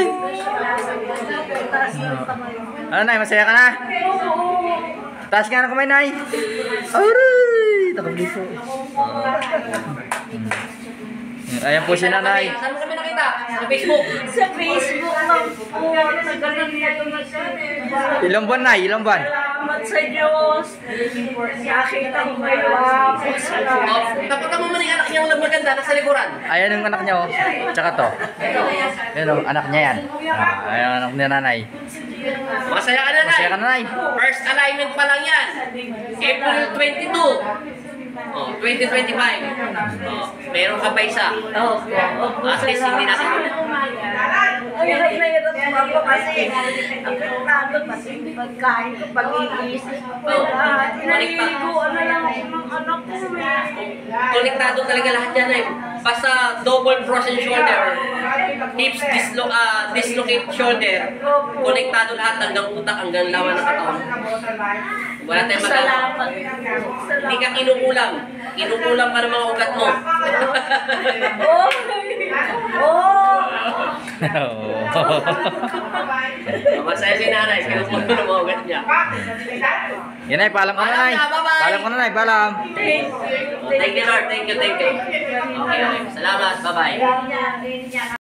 Ay! Ano, Nay? Masaya ka na? Taas nga ng kamay, Nay. Aray! Takot dito. Ayan po si Nanay. Saan mo kami nakita? Sa Facebook? Sa Facebook lang po. Nagaling na yung Ilang buwan, Nay? Ilang buwan? salamat sa Diyos. Nakita ko kayo ako. Salamat. Tapos mo man yung anak niyang maganda, nasa likuran. Ayan yung anak niya, oh. Tsaka to. Ayan, oh, anak niya yan. Ayan ang anak niya, Nanay. Masaya ka na, Nay. Masaya ka na, Nay. First alignment pa lang yan. April 22. Oh, 2025. Oh, meron ka pa isa. At least hindi natin. Ang hirap na hirap ako kasi apektado pati yung pagkain ko, pag-iisip ko. Inaliliguan na lang ako ng anak ko. Konektado talaga lahat yan eh. Basta double frozen shoulder, hips dislocate shoulder, konektado lahat hanggang utak, hanggang laman ng katawan. Wala tayong magagawa. Salamat. Hindi ka kinukulang. Kinukulang ka ng mga ugat mo. Masaya si Nanay. Kinukulang ng mga ugat niya. Yan, Nay. Paalam ka na, Nay. Paalam ka na, Nay. Paalam. Thank you, Lord. Thank you. Okay. Salamat. Bye-bye.